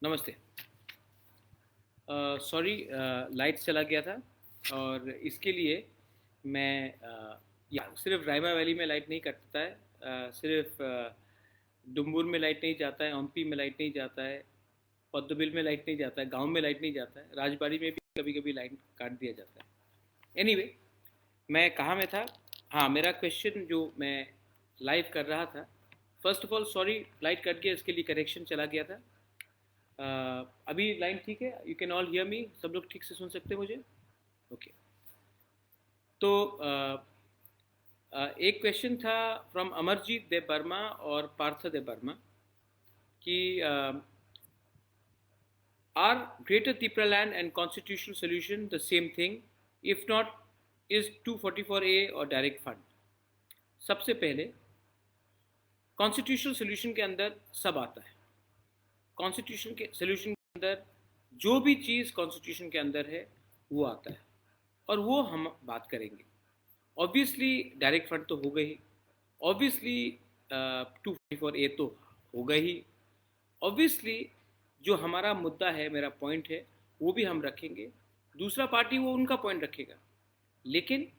नमस्ते। Sorry, light चला गया था और इसके लिए मैं या सिर्फ रायमा वैली में लाइट नहीं कटता है, सिर्फ डुम्बुर में लाइट नहीं जाता है, ओम्पी में लाइट नहीं जाता है, पद्मबिल में लाइट नहीं जाता है, गांव में लाइट नहीं जाता है, राजबाड़ी में भी कभी कभी लाइट काट दिया जाता है। एनीवे, मैं कहाँ में था? हाँ, मेरा क्वेश्चन जो मैं लाइव कर रहा था। First of all sorry, light cut गया, इसके लिए करेक्शन चला गया था। अभी लाइन ठीक है? You can all hear me? सब लोग ठीक से सुन सकते हैं मुझे? ओके। तो एक क्वेश्चन था फ्रॉम अमरजीत देव वर्मा और पार्थ देव वर्मा कि are greater Tipraland and constitutional solution the same thing? If not, is 244A और डायरेक्ट फंड? सबसे पहले, कॉन्स्टिट्यूशनल सोल्यूशन के अंदर सब आता है। कॉन्स्टिट्यूशन के सोल्यूशन के अंदर जो भी चीज़ कॉन्स्टिट्यूशन के अंदर है वो आता है और वो हम बात करेंगे। ऑब्वियसली डायरेक्ट फंड तो होगा ही, ऑब्वियसली 244A तो होगा ही, ऑब्वियसली जो हमारा मुद्दा है, मेरा पॉइंट है, वो भी हम रखेंगे। दूसरा पार्टी वो उनका पॉइंट रखेगा, लेकिन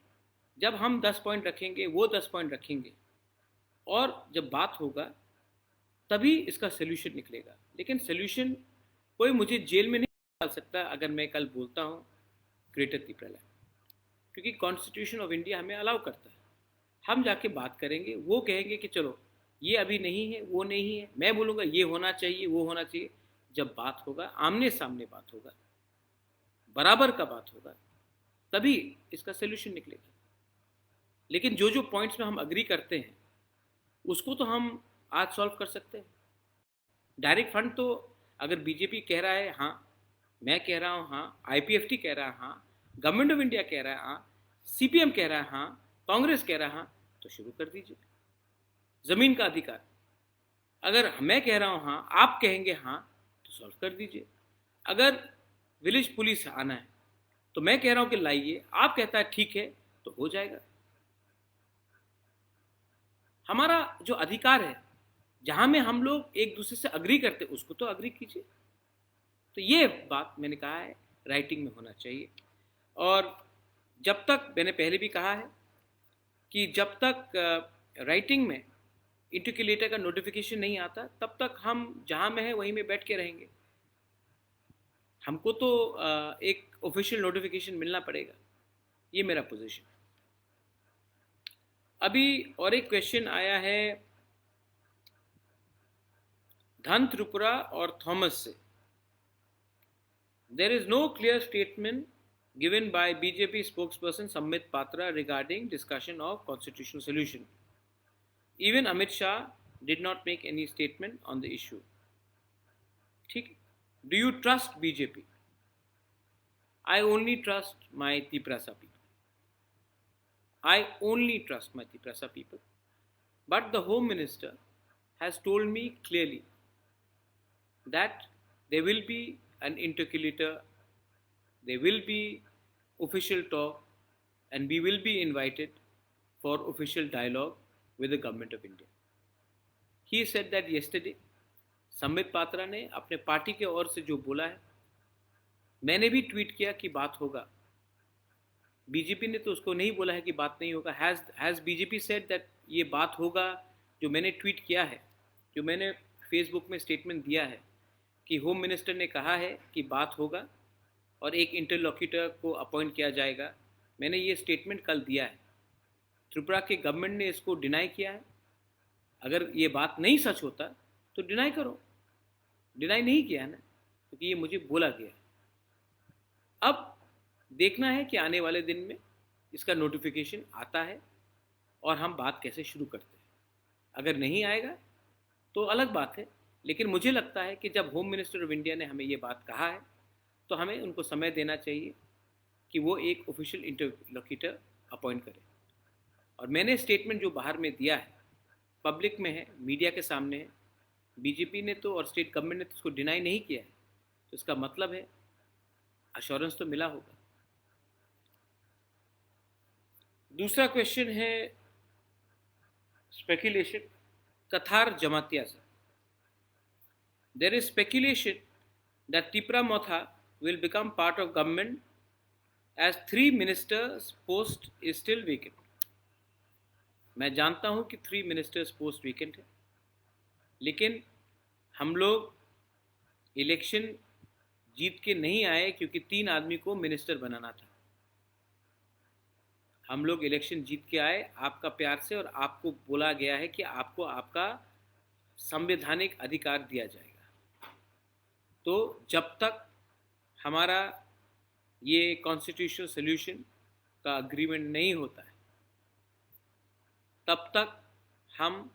जब हम 10 पॉइंट रखेंगे, वो 10 पॉइंट रखेंगे, और जब बात होगा तभी इसका सोल्यूशन निकलेगा। लेकिन सोल्यूशन कोई मुझे जेल में नहीं डाल सकता अगर मैं कल बोलता हूँ ग्रेटर तिपरालैंड, क्योंकि कॉन्स्टिट्यूशन ऑफ इंडिया हमें अलाउ करता है। हम जाके बात करेंगे, वो कहेंगे कि चलो ये अभी नहीं है, वो नहीं है, मैं बोलूँगा ये होना चाहिए, वो होना चाहिए। जब बात होगा, आमने सामने बात होगा, बराबर का बात होगा, तभी इसका सोल्यूशन निकलेगा। लेकिन जो जो पॉइंट्स में हम अग्री करते हैं उसको तो हम आज सॉल्व कर सकते हैं। डायरेक्ट फंड तो अगर बीजेपी कह रहा है हाँ, मैं कह रहा हूँ हाँ, आईपीएफटी कह रहा है हाँ, गवर्नमेंट ऑफ इंडिया कह रहा है हाँ, सीपीएम कह रहा है हाँ, कांग्रेस कह रहा है हाँ, तो शुरू कर दीजिए। जमीन का अधिकार, अगर मैं कह रहा हूँ हाँ, आप कहेंगे हाँ, तो सॉल्व कर दीजिए। अगर विलेज पुलिस आना है तो मैं कह रहा हूँ कि लाइए, आप कहता है ठीक है, तो हो जाएगा। हमारा जो अधिकार है, जहां में हम लोग एक दूसरे से अग्री करते, उसको तो अग्री कीजिए। तो ये बात मैंने कहा है राइटिंग में होना चाहिए। और जब तक, मैंने पहले भी कहा है कि जब तक राइटिंग में इंटिक्यूलेटर का नोटिफिकेशन नहीं आता, तब तक हम जहां में है वहीं में बैठ के रहेंगे। हमको तो एक ऑफिशियल नोटिफिकेशन मिलना पड़ेगा। ये मेरा पोजीशन। अभी और एक क्वेश्चन आया है धन त्रिपुरा और थॉमस से। There is no clear statement given by BJP spokesperson Sambit Patra regarding discussion of constitutional solution. Even Amit Shah did not make any statement on the issue. ठीक? Do you trust BJP? I only trust my Tiprasa people. I only trust my Tiprasa people. But the Home Minister has told me clearly that there will be an interlocutor, there will be official talk, and we will be invited for official dialogue with the government of India. He said that yesterday. Sambit Patra ने अपने party के ओर से जो बोला है, मैंने भी tweet किया कि बात होगा। बीजेपी ने तो उसको नहीं बोला है कि बात नहीं होगा। हैज़ बीजेपी सेड दैट ये बात होगा? जो मैंने ट्वीट किया है, जो मैंने फेसबुक में स्टेटमेंट दिया है कि होम मिनिस्टर ने कहा है कि बात होगा और एक इंटरलॉक्यूटर को अपॉइंट किया जाएगा, मैंने ये स्टेटमेंट कल दिया है। त्रिपुरा के गवर्नमेंट ने इसको डिनाई किया है। अगर ये बात नहीं सच होता तो डिनाई करो, डिनाई नहीं किया है ना, क्योंकि ये मुझे बोला गया है। अब देखना है कि आने वाले दिन में इसका नोटिफिकेशन आता है और हम बात कैसे शुरू करते हैं। अगर नहीं आएगा तो अलग बात है, लेकिन मुझे लगता है कि जब होम मिनिस्टर ऑफ इंडिया ने हमें ये बात कहा है तो हमें उनको समय देना चाहिए कि वो एक ऑफिशियल इंटरलोक्यूटर अपॉइंट करें। और मैंने स्टेटमेंट जो बाहर में दिया है, पब्लिक में है, मीडिया के सामने है, बीजेपी ने तो और स्टेट गवर्नमेंट ने तो उसको डिनाई नहीं किया है, तो इसका मतलब है अश्योरेंस तो मिला होगा। दूसरा क्वेश्चन है स्पेकुलेशन, कथार जमातिया से। There is speculation that Tipra Motha will become part of government as 3 ministers post is still vacant. मैं जानता हूं कि 3 मिनिस्टर्स पोस्ट वेकेंट है, लेकिन हम लोग इलेक्शन जीत के नहीं आए क्योंकि 3 आदमी को मिनिस्टर बनाना था। हम लोग इलेक्शन जीत के आए आपका प्यार से, और आपको बोला गया है कि आपको आपका संवैधानिक अधिकार दिया जाएगा। तो जब तक हमारा ये कॉन्स्टिट्यूशनल सोल्यूशन का अग्रीमेंट नहीं होता है, तब तक हम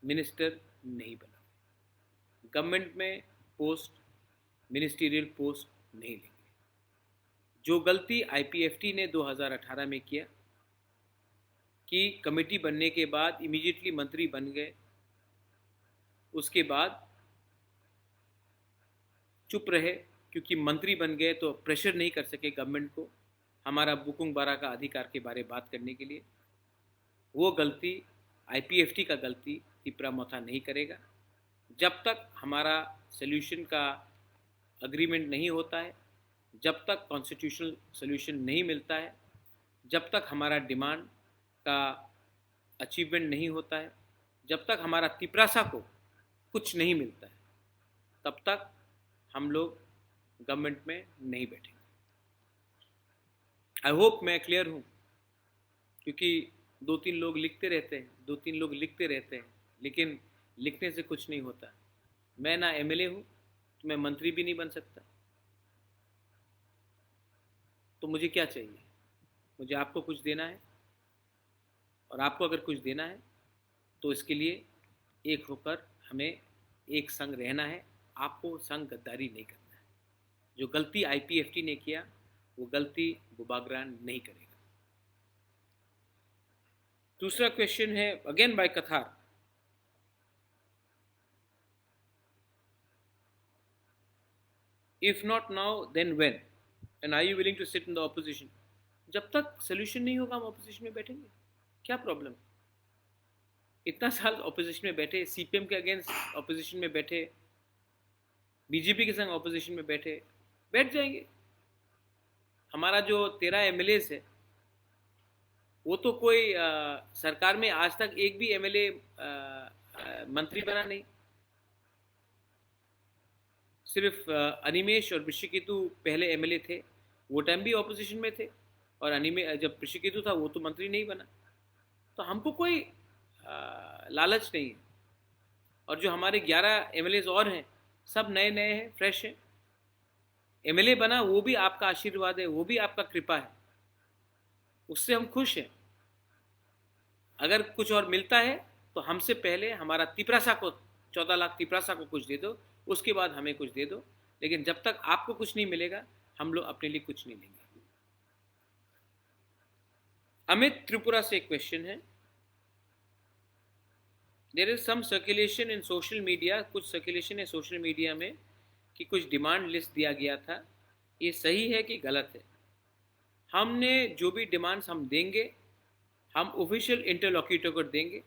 मिनिस्टर नहीं बना, गवर्नमेंट में पोस्ट, मिनिस्टीरियल पोस्ट नहीं लेंगे। जो गलती आईपीएफटी ने 2018 में किया कि कमेटी बनने के बाद इमीडिएटली मंत्री बन गए, उसके बाद चुप रहे क्योंकि मंत्री बन गए तो प्रेशर नहीं कर सके गवर्नमेंट को हमारा बुकुंग बारा का अधिकार के बारे में बात करने के लिए। वो गलती आईपीएफटी का गलती तिपरा मोथा नहीं करेगा। जब तक हमारा सोल्यूशन का अग्रीमेंट नहीं होता है, जब तक कॉन्स्टिट्यूशनल सोल्यूशन नहीं मिलता है, जब तक हमारा डिमांड का अचीवमेंट नहीं होता है, जब तक हमारा तिपरासा को कुछ नहीं मिलता है, तब तक हम लोग गवर्नमेंट में नहीं बैठेंगे। आई होप मैं क्लियर हूँ, क्योंकि 2-3 लोग लिखते रहते हैं, लेकिन लिखने से कुछ नहीं होता। मैं ना एमएलए हूँ तो मैं मंत्री भी नहीं बन सकता। तो मुझे क्या चाहिए? मुझे आपको कुछ देना है, और आपको अगर कुछ देना है तो इसके लिए एक होकर हमें एक संग रहना है। आपको संग गद्दारी नहीं करना है। जो गलती आईपीएफटी ने किया वो गलती बुबागरा नहीं करेगा। दूसरा क्वेश्चन है अगेन बाय कथार। If not now then when, and are you willing to sit in the opposition? जब तक सोल्यूशन नहीं होगा हम ऑपोजिशन में बैठेंगे, क्या प्रॉब्लम? इतना साल ऑपोजिशन में बैठे, सीपीएम के अगेंस्ट ऑपोजिशन में बैठे, बीजेपी के संग ऑपोजिशन में बैठ जाएंगे। हमारा जो 13 एमएलएस है वो तो कोई सरकार में आज तक एक भी एमएलए मंत्री बना नहीं। सिर्फ अनिमेश और ऋषिकेतु पहले एमएलए थे, वो टाइम भी ऑपोजिशन में थे, और जब ऋषिकेतु था वो तो मंत्री नहीं बना। तो हमको कोई लालच नहीं है। और जो हमारे 11 एमएलएस और हैं सब नए नए हैं, फ्रेश हैं। एमएलए बना वो भी आपका आशीर्वाद है, वो भी आपका कृपा है, उससे हम खुश हैं। अगर कुछ और मिलता है तो हमसे पहले हमारा तिपरासा को 14 लाख तिपरासा को कुछ दे दो, उसके बाद हमें कुछ दे दो। लेकिन जब तक आपको कुछ नहीं मिलेगा हम लोग अपने लिए कुछ नहीं लेंगे। अमित त्रिपुरा से एक क्वेश्चन है। There is some circulation in social media, कुछ सर्कुलेशन है सोशल मीडिया में कि कुछ डिमांड लिस्ट दिया गया था, ये सही है कि गलत है? हमने जो भी डिमांड्स हम देंगे हम ऑफिशियल इंटरलॉक्यूटर को देंगे,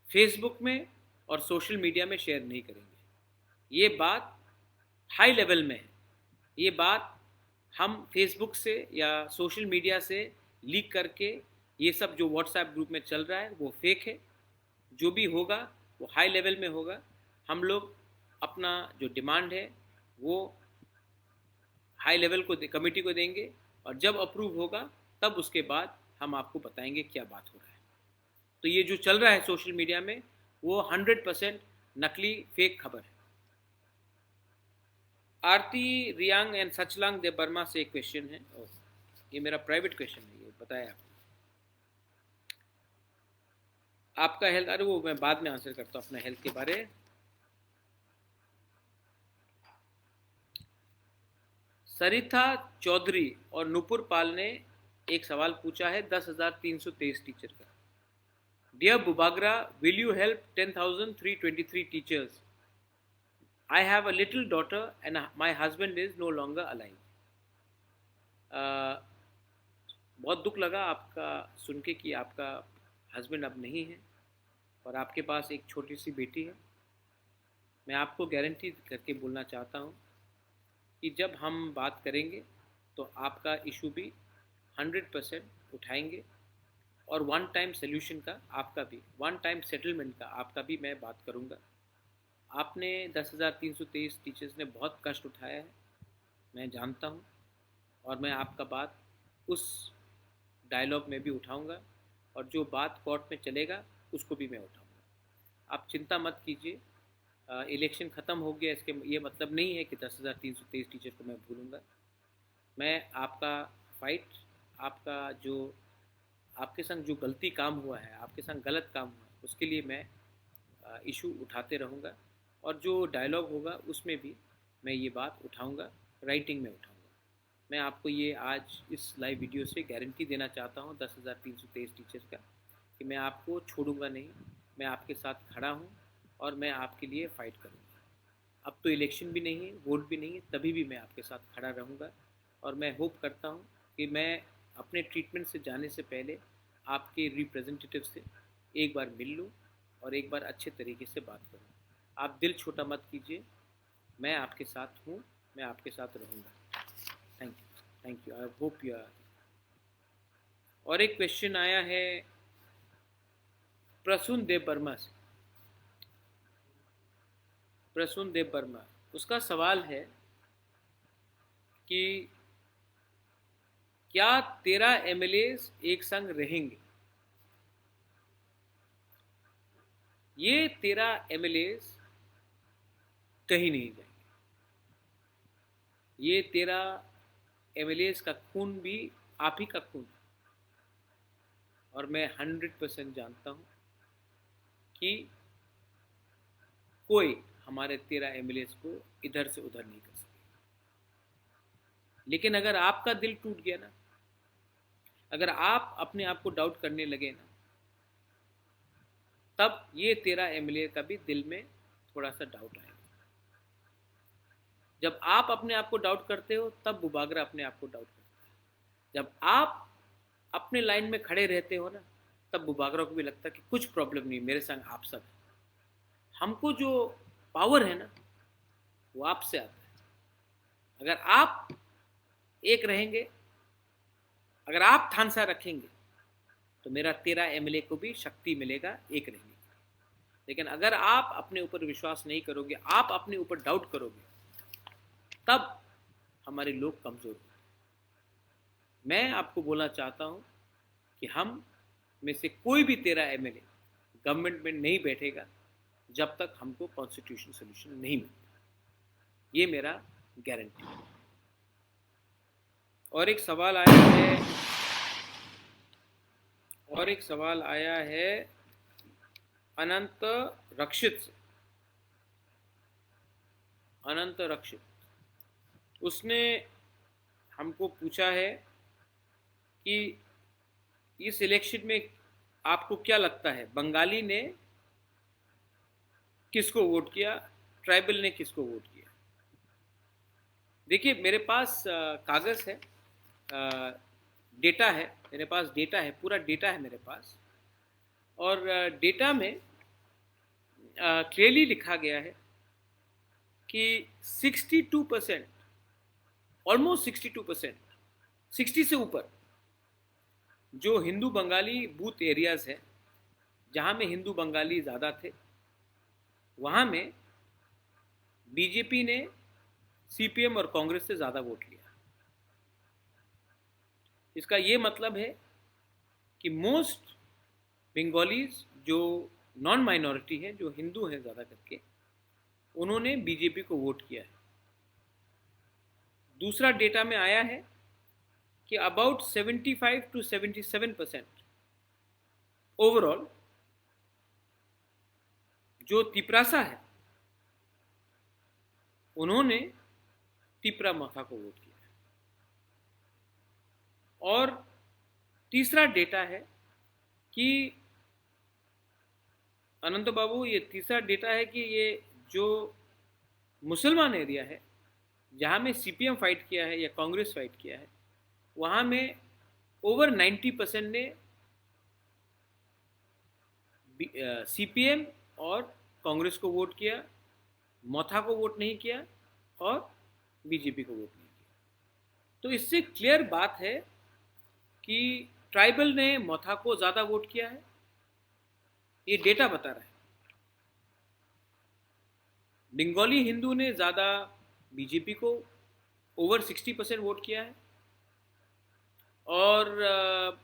फेसबुक में और सोशल मीडिया में शेयर नहीं करेंगे। ये बात हाई लेवल में है। ये बात हम फेसबुक से या सोशल मीडिया से लीक करके, ये सब जो व्हाट्सएप ग्रुप में चल रहा है वो फेक है। जो भी होगा वो हाई लेवल में होगा। हम लोग अपना जो डिमांड है वो हाई लेवल को कमेटी को देंगे, और जब अप्रूव होगा तब उसके बाद हम आपको बताएंगे क्या बात हो रहा है। तो ये जो चल रहा है सोशल मीडिया में वो 100% नकली फेक खबर है। आरती रियांग एंड सचलांग दे बर्मा से एक क्वेश्चन है। ये मेरा प्राइवेट क्वेश्चन है, ये बताया आपको। आपका हेल्थ, अरे वो मैं बाद में आंसर करता हूँ अपना हेल्थ के बारे। सरिता चौधरी और नुपुर पाल ने एक सवाल पूछा है 10,323 टीचर का। डियर बुबागरा, will you help 10,323 teachers? I have a little daughter and my husband is no longer alive. बहुत दुख लगा आपका सुन के कि आपका हस्बैंड अब नहीं है और आपके पास एक छोटी सी बेटी है। मैं आपको गारंटी करके बोलना चाहता हूँ कि जब हम बात करेंगे तो आपका इशू भी 100% उठाएंगे, और वन टाइम सोल्यूशन का आपका भी, वन टाइम सेटलमेंट का आपका भी मैं बात करूँगा। आपने 10,323 टीचर्स ने बहुत कष्ट उठाया है, मैं जानता हूँ, और मैं आपका बात उस डायलॉग में भी उठाऊँगा, और जो बात कोर्ट में चलेगा उसको भी मैं उठाऊँगा। आप चिंता मत कीजिए, इलेक्शन ख़त्म हो गया इसके ये मतलब नहीं है कि 10,323 टीचर को मैं भूलूँगा। मैं आपका फाइट, आपका जो आपके संग जो गलती काम हुआ है, आपके संग गलत काम हुआ है, उसके लिए मैं इशू उठाते रहूँगा, और जो डायलॉग होगा उसमें भी मैं ये बात उठाऊँगा, राइटिंग में उठाऊँगा। मैं आपको ये आज इस लाइव वीडियो से गारंटी देना चाहता हूँ 10,323 टीचर्स का, कि मैं आपको छोड़ूंगा नहीं, मैं आपके साथ खड़ा हूँ और मैं आपके लिए फ़ाइट करूँगा। अब तो इलेक्शन भी नहीं है, वोट भी नहीं है, तभी भी मैं आपके साथ खड़ा रहूँगा, और मैं होप करता हूँ कि मैं अपने ट्रीटमेंट से जाने से पहले आपके रिप्रेजेंटेटिव से एक बार मिल लूँ और एक बार अच्छे तरीके से बात करूँ। आप दिल छोटा मत कीजिए, मैं आपके साथ हूँ, मैं आपके साथ रहूँगा। Thank you, I hope you are. और एक क्वेश्चन आया है प्रसून देव वर्मा से। प्रसून देव वर्मा, उसका सवाल है कि क्या 13 एमएलएस एक संग रहेंगे? ये 13 एमएलएस कहीं नहीं जाएंगे। ये 13 एमएलएस का खून भी आप ही का खून है, और मैं 100% जानता हूँ कि कोई हमारे 13 एमएलएस को इधर से उधर नहीं कर सके। लेकिन अगर आपका दिल टूट गया ना, अगर आप अपने आप को डाउट करने लगे ना, तब ये 13 एमएलए का भी दिल में थोड़ा सा डाउट आएगा। जब आप अपने आप को डाउट करते हो, तब बुबागरा अपने आप को डाउट करता है। जब आप अपने लाइन में खड़े रहते हो ना, तब बुबागरा को भी लगता है कि कुछ प्रॉब्लम नहीं, मेरे संग आप सब। हमको जो पावर है ना, वो आपसे आता है। अगर आप एक रहेंगे, अगर आप ठानसा रखेंगे, तो मेरा 13 एमएलए को भी शक्ति मिलेगा एक रहने की। लेकिन अगर आप अपने ऊपर विश्वास नहीं करोगे, आप अपने ऊपर डाउट करोगे, तब हमारे लोग कमज़ोर होते हैं। मैं आपको बोलना चाहता हूं कि हम में से कोई भी 13 एमएलए गवर्नमेंट में नहीं बैठेगा जब तक हमको कॉन्स्टिट्यूशन सोल्यूशन नहीं मिलता। ये मेरा गारंटी है। और एक सवाल आया है अनंत रक्षित से। अनंत रक्षित, उसने हमको पूछा है कि इस इलेक्शन में आपको क्या लगता है, बंगाली ने किसको वोट किया, ट्राइबल ने किसको वोट किया? देखिए, मेरे पास कागज़ है, डेटा है, मेरे पास डेटा है, पूरा डेटा है मेरे पास, और डेटा में क्लियरली लिखा गया है कि 62%, ऑलमोस्ट 62%, 60 से ऊपर जो हिंदू बंगाली बूथ एरियाज़ हैं, जहाँ में हिंदू बंगाली ज़्यादा थे, वहाँ में बीजेपी ने सीपीएम और कांग्रेस से ज़्यादा वोट लिया। इसका ये मतलब है कि मोस्ट बंगालीज जो नॉन माइनॉरिटी हैं, जो हिंदू हैं ज़्यादा करके, उन्होंने बीजेपी को वोट किया है। दूसरा डेटा में आया है कि अबाउट 75 to 77% ओवरऑल जो तिपरासा है, उन्होंने तिपरा मखा को वोट किया है। और तीसरा डेटा है कि अनंत बाबू, ये तीसरा डेटा है कि ये जो मुसलमान एरिया है, जहाँ में सीपीएम फाइट किया है या कांग्रेस फाइट किया है, वहाँ में ओवर 90% ने सीपीएम और कांग्रेस को वोट किया, मोथा को वोट नहीं किया और बीजेपी को वोट नहीं किया। तो इससे क्लियर बात है कि ट्राइबल ने मोथा को ज़्यादा वोट किया है, ये डेटा बता रहा है। बंगाली हिंदू ने ज़्यादा बीजेपी को ओवर 60% वोट किया है और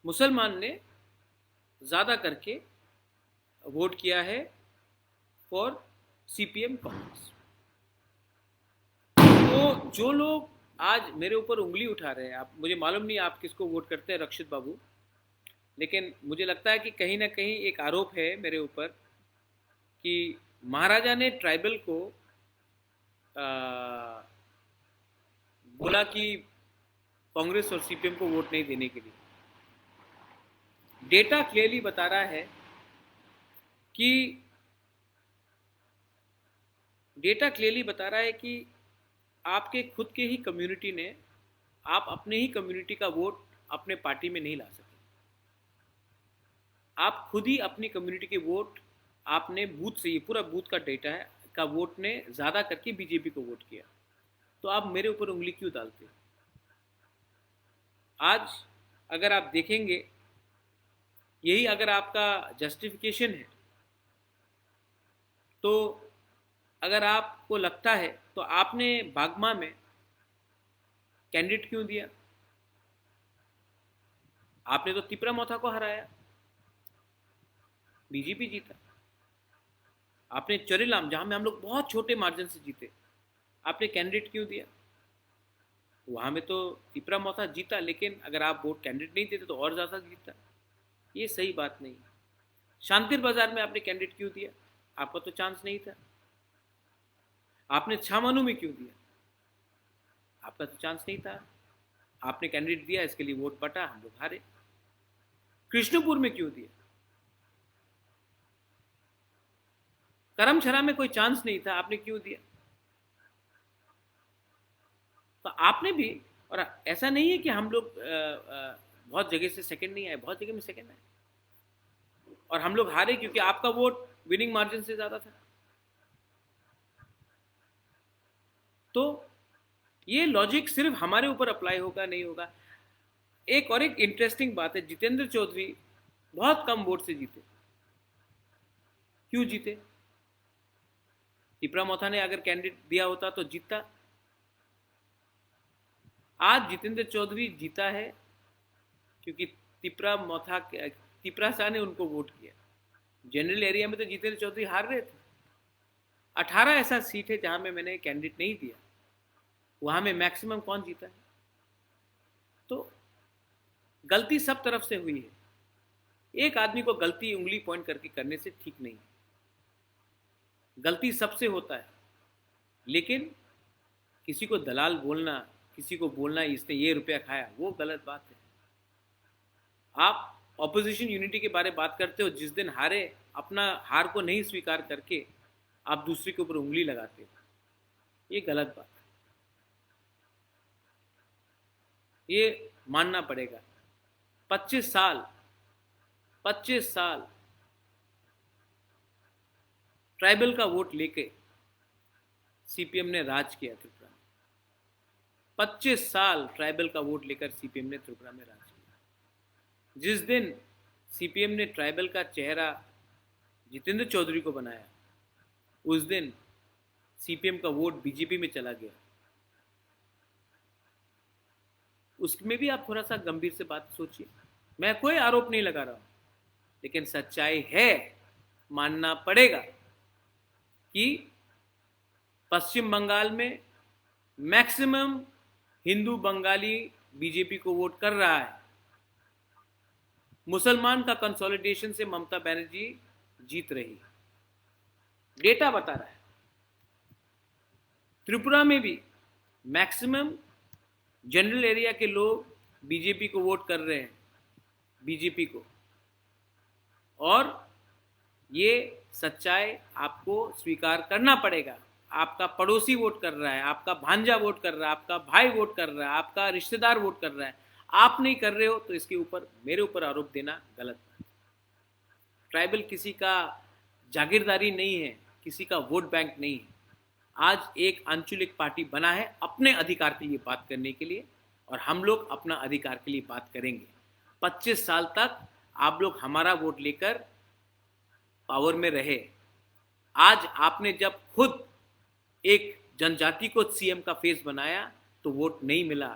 मुसलमान ने ज़्यादा करके वोट किया है फॉर सीपीएम कांग्रेस। तो जो लोग आज मेरे ऊपर उंगली उठा रहे हैं, आप, मुझे मालूम नहीं आप किसको वोट करते हैं रक्षित बाबू, लेकिन मुझे लगता है कि कहीं ना कहीं एक आरोप है मेरे ऊपर कि महाराजा ने ट्राइबल को बोला कि कांग्रेस और सीपीएम को वोट नहीं देने के लिए। डेटा क्लियरली बता रहा है कि आपके खुद के ही कम्युनिटी ने, आप अपने ही कम्युनिटी का वोट अपने पार्टी में नहीं ला सके। आप खुद ही अपनी कम्युनिटी के वोट आपने बूथ से, ये पूरा बूथ का डेटा है, का वोट ने ज़्यादा करके बीजेपी को वोट किया। तो आप मेरे ऊपर उंगली क्यों डालते? आज अगर आप देखेंगे, यही अगर आपका जस्टिफिकेशन है, तो अगर आपको लगता है तो आपने बागमा में कैंडिडेट क्यों दिया? आपने तो तिपरा मोथा को हराया, बीजेपी जीता। आपने चोरीलाम, जहां में हम लोग बहुत छोटे मार्जिन से जीते, आपने कैंडिडेट क्यों दिया? वहां में तो तिपरा मोथा जीता, लेकिन अगर आप वोट कैंडिडेट नहीं देते तो और ज़्यादा जीता। ये सही बात नहीं। शांतिर बाजार में आपने कैंडिडेट क्यों दिया? आपका तो चांस नहीं था। आपने छामानू में क्यों दिया? आपका तो चांस नहीं था। आपने कैंडिडेट दिया, इसके लिए वोट बटा, हम लोग हारे। कृष्णपुर में क्यों दिया? करमछरा में कोई चांस नहीं था, आपने क्यों दिया? तो आपने भी, और ऐसा नहीं है कि हम लोग बहुत जगह से सेकंड नहीं आए, बहुत जगह में सेकंड आए, और हम लोग हारे क्योंकि आपका वोट विनिंग मार्जिन से ज़्यादा था। तो ये लॉजिक सिर्फ हमारे ऊपर अप्लाई होगा नहीं होगा। एक और एक इंटरेस्टिंग बात है, जितेंद्र चौधरी बहुत कम वोट से जीते। क्यों जीते? तिपरा मोथा ने अगर कैंडिडेट दिया होता तो जीतता। आज जितेंद्र चौधरी जीता है क्योंकि तिपरा शाह ने उनको वोट किया। जनरल एरिया में तो जितेंद्र चौधरी हार रहे थे। 18 ऐसा सीट है जहां में मैंने कैंडिडेट नहीं दिया, वहां में मैक्सिमम कौन जीता है? तो गलती सब तरफ से हुई है। एक आदमी को गलती उंगली पॉइंट करके करने से ठीक नहीं है। गलती सबसे होता है, लेकिन किसी को दलाल बोलना, किसी को बोलना इसने ये रुपया खाया, वो गलत बात है। आप ऑपोजिशन यूनिटी के बारे में बात करते हो, जिस दिन हारे अपना हार को नहीं स्वीकार करके आप दूसरे के ऊपर उंगली लगाते हो, ये गलत बात है। ये मानना पड़ेगा। 25 साल ट्राइबल का वोट लेके सीपीएम ने राज किया त्रिपुरा में। 25 साल ट्राइबल का वोट लेकर सीपीएम ने त्रिपुरा में राज किया। जिस दिन सीपीएम ने ट्राइबल का चेहरा जितेंद्र चौधरी को बनाया, उस दिन सीपीएम का वोट बीजेपी में चला गया। उसमें भी आप थोड़ा सा गंभीर से बात सोचिए। मैं कोई आरोप नहीं लगा रहा हूं, लेकिन सच्चाई है, मानना पड़ेगा कि पश्चिम बंगाल में मैक्सिमम हिंदू बंगाली बीजेपी को वोट कर रहा है। मुसलमान का कंसोलिडेशन से ममता बनर्जी जीत रही है, डेटा बता रहा है। त्रिपुरा में भी मैक्सिमम जनरल एरिया के लोग बीजेपी को वोट कर रहे हैं, बीजेपी को। और ये सच्चाई आपको स्वीकार करना पड़ेगा। आपका पड़ोसी वोट कर रहा है, आपका भांजा वोट कर रहा है, आपका भाई वोट कर रहा है, आपका रिश्तेदार वोट कर रहा है, आप नहीं कर रहे हो, तो इसके ऊपर मेरे ऊपर आरोप देना गलत है। ट्राइबल किसी का जागीरदारी नहीं है किसी का वोट बैंक नहीं है। आज एक आंचलिक पार्टी बना है अपने अधिकार के लिए बात करने के लिए, और हम लोग अपना अधिकार के लिए बात करेंगे। 25 साल तक आप लोग हमारा वोट लेकर पावर में रहे। आज आपने जब खुद एक जनजाति को सीएम का फेस बनाया तो वोट नहीं मिला,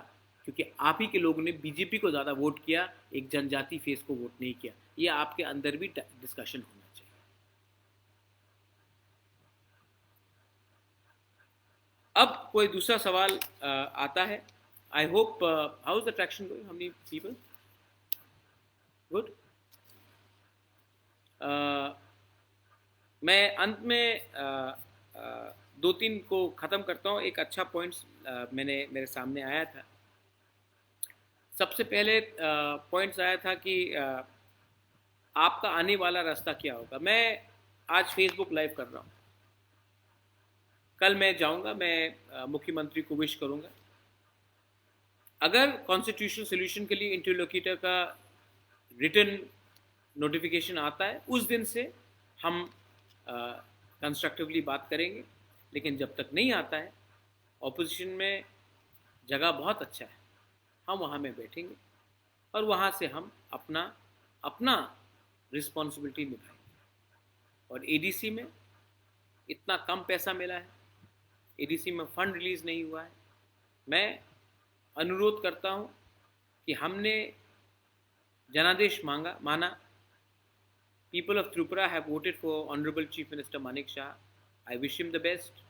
क्योंकि आप ही के लोगों ने बीजेपी को ज़्यादा वोट किया, एक जनजाति फेस को वोट नहीं किया। ये आपके अंदर भी डिस्कशन होना चाहिए। अब कोई दूसरा सवाल आता है। I hope how is the traction going, how many people? Good. मैं अंत में दो तीन को ख़त्म करता हूँ। एक अच्छा पॉइंट्स मेरे सामने आया था। सबसे पहले पॉइंट्स आया था कि आपका आने वाला रास्ता क्या होगा। मैं आज फेसबुक लाइव कर रहा हूँ, कल मैं जाऊँगा, मैं मुख्यमंत्री को विश करूँगा। अगर कॉन्स्टिट्यूशनल सोल्यूशन के लिए इंटरलोक्यूटर का रिटन नोटिफिकेशन आता है, उस दिन से हम कंस्ट्रक्टिवली बात करेंगे। लेकिन जब तक नहीं आता है, ऑपोजिशन में जगह बहुत अच्छा है, हम वहाँ में बैठेंगे और वहाँ से हम अपना रिस्पॉन्सिबिलिटी निभाएंगे। और एडीसी में इतना कम पैसा मिला है, एडीसी में फंड रिलीज़ नहीं हुआ है। मैं अनुरोध करता हूँ कि हमने जनादेश माना। People of Tripura have voted for Honorable Chief Minister Manik Shah. I wish him the best.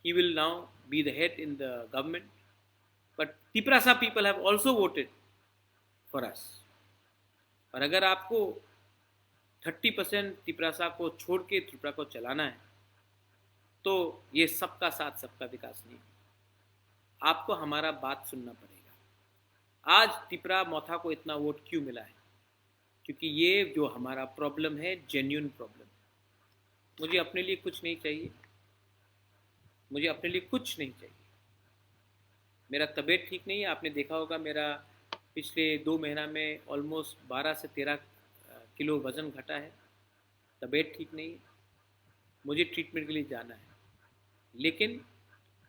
He will now be the head in the government. But Tiprasa people have also voted for us. और अगर आपको 30% तिपरासा को छोड़ के त्रिपुरा को चलाना है, तो ये सबका साथ सबका विकास नहीं, आपको हमारा बात सुनना पड़ेगा। आज त्रिपुरा मोथा को इतना वोट क्यों मिला है? क्योंकि ये जो हमारा प्रॉब्लम है, जेन्युइन प्रॉब्लम। मुझे अपने लिए कुछ नहीं चाहिए, मुझे अपने लिए कुछ नहीं चाहिए। मेरा तबीयत ठीक नहीं है, आपने देखा होगा मेरा पिछले 2 महीना में ऑलमोस्ट 12 से 13 किलो वज़न घटा है। तबीयत ठीक नहीं है, मुझे ट्रीटमेंट के लिए जाना है। लेकिन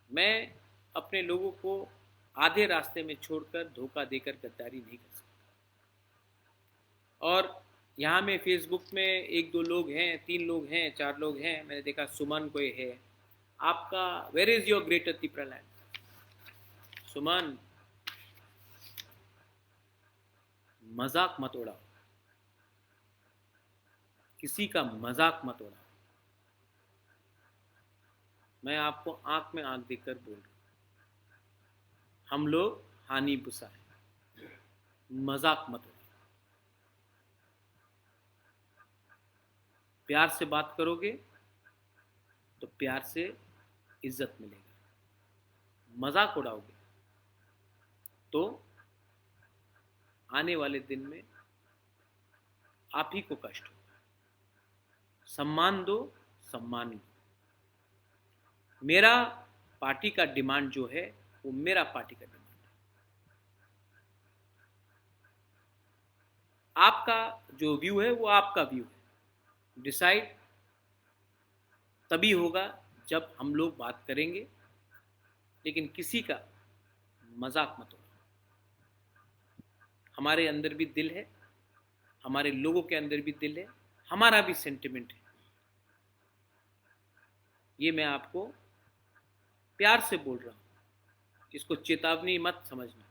मैं अपने लोगों को आधे रास्ते में छोड़कर, धोखा देकर गद्दारी नहीं कर सकता। और यहाँ में फेसबुक में 1-2 लोग हैं, 3 लोग हैं, 4 लोग हैं, मैंने देखा सुमन कोई है। आपका where is your greater Tripura land? Suman, मजाक मत उड़ाओ, किसी का मजाक मत उड़ाओ। मैं आपको आंख में आंख देकर बोल रहा हूँ, हम लोग हानि बुसा है, मजाक मत उड़ाओ। प्यार से बात करोगे तो प्यार से इज्जत मिलेगा। मजाक उड़ाओगे तो आने वाले दिन में आप ही को कष्ट होगा। सम्मान दो, सम्मान लो। मेरा पार्टी का डिमांड जो है वो मेरा पार्टी का डिमांड है। आपका जो व्यू है वो आपका व्यू है। डिसाइड तभी होगा जब हम लोग बात करेंगे, लेकिन किसी का मजाक मत उड़ाओ। हमारे अंदर भी दिल है, हमारे लोगों के अंदर भी दिल है, हमारा भी सेंटिमेंट है। ये मैं आपको प्यार से बोल रहा हूँ, इसको चेतावनी मत समझना।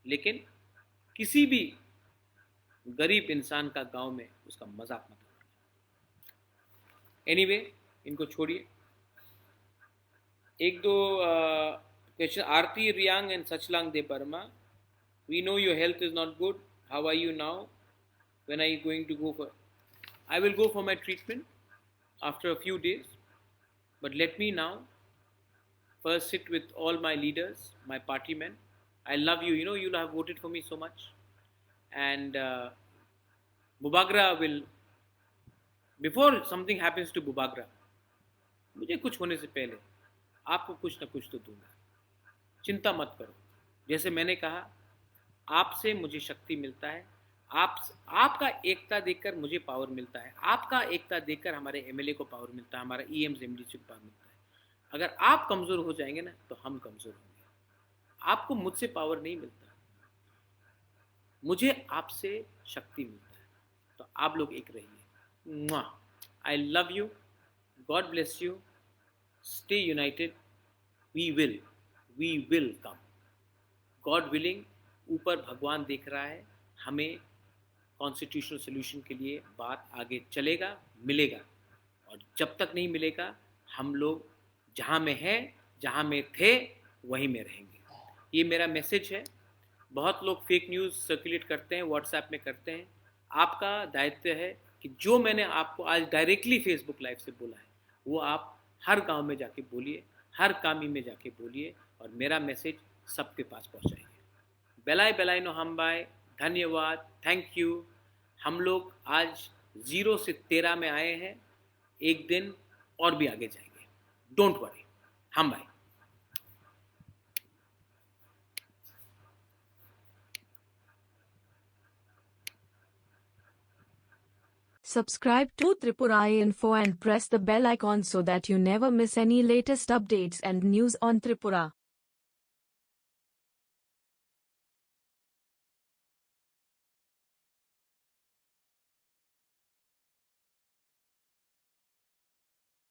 लेकिन किसी भी गरीब इंसान का गांव में उसका मजाक मत उड़ाना। एनीवे, इनको छोड़िए। 1-2 क्वेश्चन। आरती रियांग एंड सचलांग दे परमा, we know your health is not good, how are you now, when are you going to go for? I will go for my treatment after a few days, but let me now first sit with all my leaders, my party men. I love you, you know, you have voted for me so much. And Bubagra will, before something happens to Bubagra, मुझे कुछ होने से पहले आपको कुछ ना कुछ तो दूंगा। चिंता मत करो। जैसे मैंने कहा, आपसे मुझे शक्ति मिलता है, आपका एकता देखकर मुझे पावर मिलता है, आपका एकता देखकर हमारे एमएलए को पावर मिलता है, हमारा ईएम्स एमडीसी को पावर मिलता है। अगर आप कमज़ोर हो जाएंगे ना तो हम कमज़ोर होंगे। आपको मुझसे पावर नहीं मिलता, मुझे आपसे शक्ति मिलता है। तो आप लोग एक रहिए। I love you, God bless you, stay united, we will come, God willing. ऊपर भगवान देख रहा है, हमें कॉन्स्टिट्यूशनल सोल्यूशन के लिए बात आगे चलेगा, मिलेगा। और जब तक नहीं मिलेगा हम लोग जहाँ में हैं, जहाँ में थे वहीं में रहेंगे। ये मेरा मैसेज है। बहुत लोग फेक न्यूज़ सर्कुलेट करते हैं, व्हाट्सएप में करते हैं। आपका दायित्व है कि जो मैंने आपको आज डायरेक्टली फेसबुक लाइव से बोला है वो आप हर गांव में जाके बोलिए, हर कामी में जाके बोलिए और मेरा मैसेज सबके पास पहुंचाइए। बेलाय बेलाय नो हम बाय, धन्यवाद, थैंक यू। हम लोग आज 0 से 13 में आए हैं, एक दिन और भी आगे जाएंगे, डोंट वरी, हम bye. Subscribe to Tripura Info and press the bell icon so that you never miss any latest updates and news on Tripura.